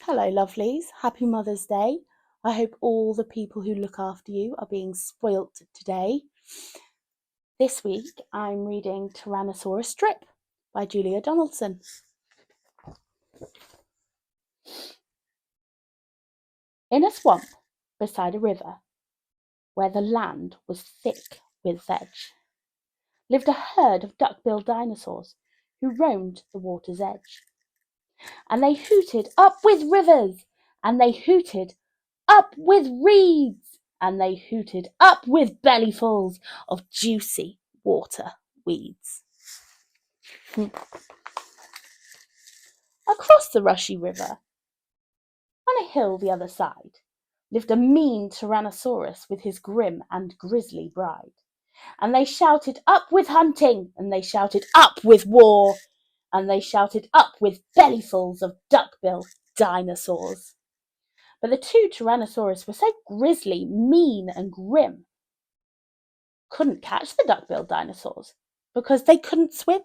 Hello, lovelies. Happy Mother's Day. I hope all the people who look after you are being spoilt today. This week I'm reading Tyrannosaurus Drip by Julia Donaldson. In a swamp beside a river, where the land was thick with veg, lived a herd of duck-billed dinosaurs who roamed the water's edge. And they hooted up with rivers, and they hooted up with reeds, and they hooted up with bellyfuls of juicy water weeds. Across the rushy river, on a hill the other side, lived a mean Tyrannosaurus with his grim and grisly bride. And they shouted up with hunting, and they shouted up with war, and they shouted up with bellyfuls of duckbill dinosaurs. But the two Tyrannosaurus were so grisly, mean and grim, couldn't catch the duck-billed dinosaurs because they couldn't swim.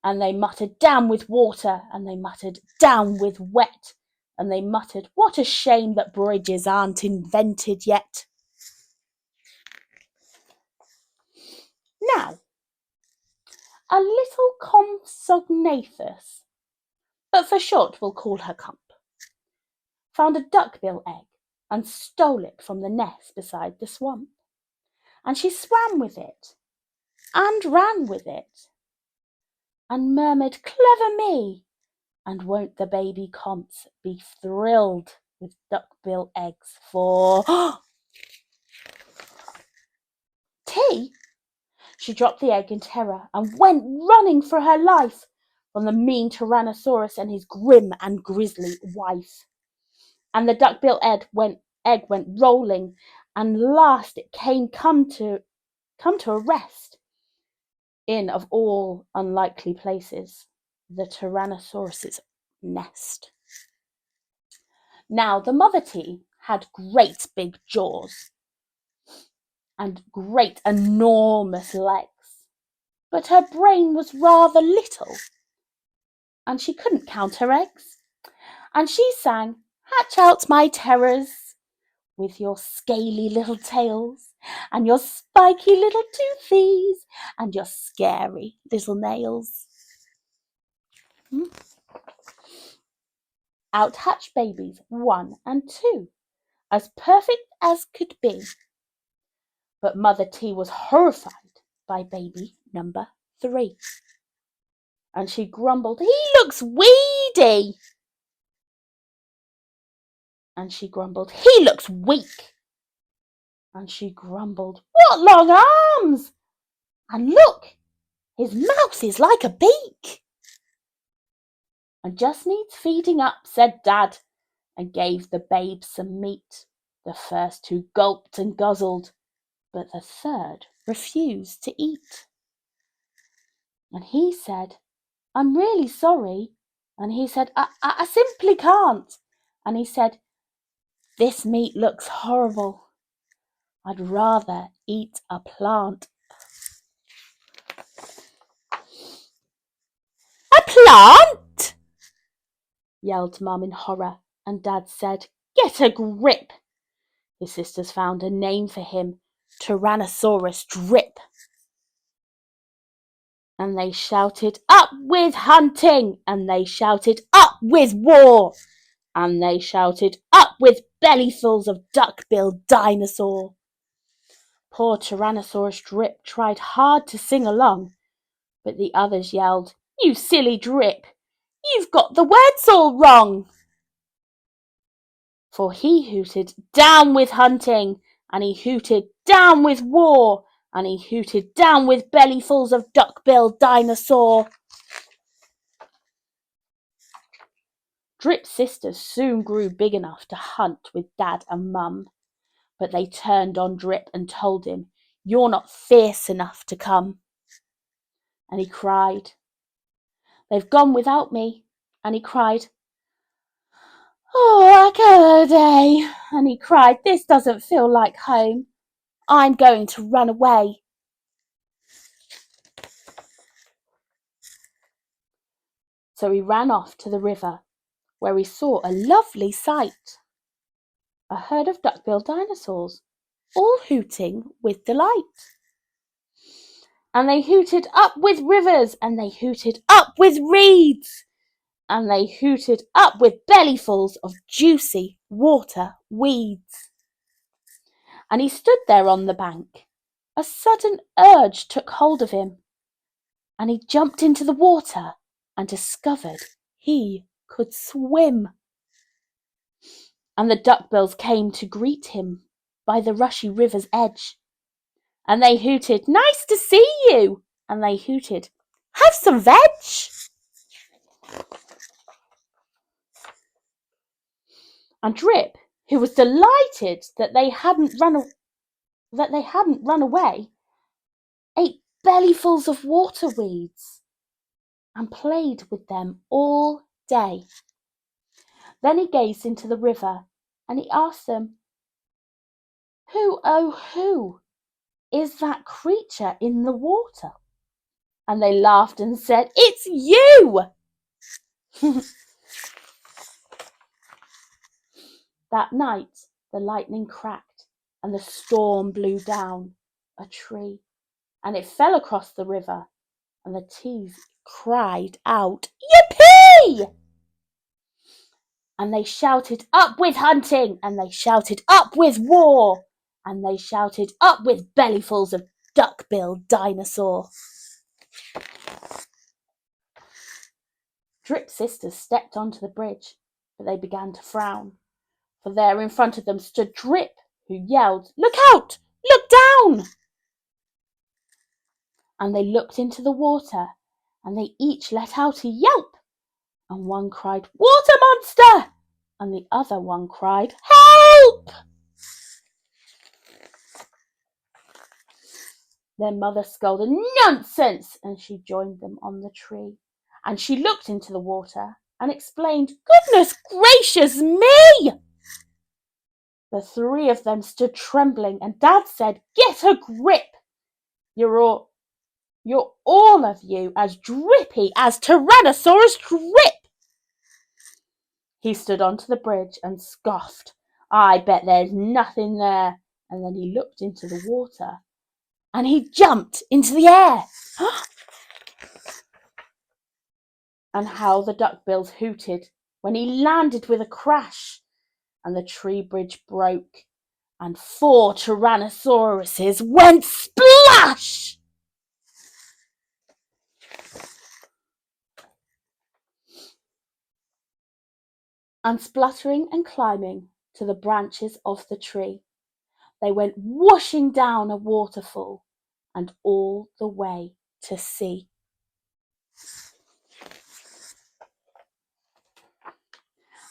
And they muttered, "Down with water," and they muttered, "Down with wet," and they muttered, "What a shame that bridges aren't invented yet." Now, a little Compsognathus, but for short we'll call her Comp, found a duckbill egg and stole it from the nest beside the swamp. And she swam with it and ran with it and murmured, "Clever me!" And won't the baby Comps be thrilled with duckbill eggs for tea? She dropped the egg in terror and went running for her life from the mean Tyrannosaurus and his grim and grisly wife. And the duckbill egg went rolling, and last it come to a rest in, of all unlikely places, the Tyrannosaurus's nest. Now the mother T had great big jaws and great enormous legs, but her brain was rather little, and she couldn't count her eggs. And she sang, "Hatch out my terrors with your scaly little tails, and your spiky little toothies, and your scary little nails." Out hatched babies 1 and 2, as perfect as could be. But Mother T was horrified by baby number 3. And she grumbled, "He looks weedy." And she grumbled, "He looks weak." And she grumbled, "What long arms! And look, his mouth is like a beak." "And just needs feeding up," said Dad, and gave the babe some meat. The first 2 gulped and guzzled, but the third refused to eat. And he said, "I'm really sorry." And he said, I simply can't." And he said, "This meat looks horrible. I'd rather eat a plant." "A plant?" yelled Mum in horror, and Dad said, "Get a grip." His sisters found a name for him, Tyrannosaurus Drip. And they shouted, "Up with hunting!" And they shouted, "Up with war!" And they shouted, "Up with bellyfuls of duck-billed dinosaur!" Poor Tyrannosaurus Drip tried hard to sing along, but the others yelled, "You silly Drip, you've got the words all wrong." For he hooted, "Down with hunting!" And he hooted, "Down with war!" And he hooted, "Down with bellyfuls of duck-billed dinosaur!" Drip's sisters soon grew big enough to hunt with Dad and Mum, but they turned on Drip and told him, "You're not fierce enough to come." And he cried, "They've gone without me." And he cried, "Oh, day." And he cried, "This doesn't feel like home. I'm going to run away." So he ran off to the river, where he saw a lovely sight. A herd of duck-billed dinosaurs, all hooting with delight. And they hooted up with rivers, and they hooted up with reeds, and they hooted up with bellyfuls of juicy water weeds. And he stood there on the bank. A sudden urge took hold of him, and he jumped into the water and discovered he could swim. And the duckbills came to greet him by the rushy river's edge. And they hooted, "Nice to see you!" And they hooted, "Have some veg!" And Drip, who was delighted that they hadn't run away, ate bellyfuls of water weeds and played with them all day. Then he gazed into the river and he asked them, "Who, oh who, is that creature in the water?" And they laughed and said, "It's you!" That night the lightning cracked and the storm blew down a tree, and it fell across the river, and the teas cried out, "Yippee!" And they shouted, "Up with hunting!" And they shouted, "Up with war!" And they shouted, "Up with bellyfuls of duck-billed dinosaur!" Drip's sisters stepped onto the bridge, but they began to frown, for there in front of them stood Drip, who yelled, "Look out! Look down!" And they looked into the water, and they each let out a yelp, and one cried, "Water monster!" and the other one cried, "Help!" Their mother scolded, "Nonsense!" and she joined them on the tree. And she looked into the water and explained, "Goodness gracious me!" The three of them stood trembling, and Dad said, "Get a grip! You're all of you as drippy as Tyrannosaurus Drip." He stood onto the bridge and scoffed, "I bet there's nothing there." And then he looked into the water and he jumped into the air. And how the duckbills hooted when he landed with a crash, and the tree bridge broke, and 4 Tyrannosauruses went splash! And spluttering and climbing to the branches of the tree, they went whooshing down a waterfall and all the way to sea.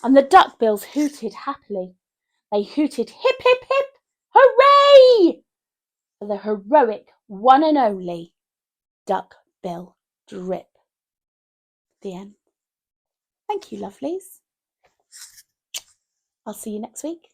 And the duckbills hooted happily. They hooted, "Hip, hip, hip, hooray!" for the heroic one and only Duck-bill Drip. The end. Thank you, lovelies. I'll see you next week.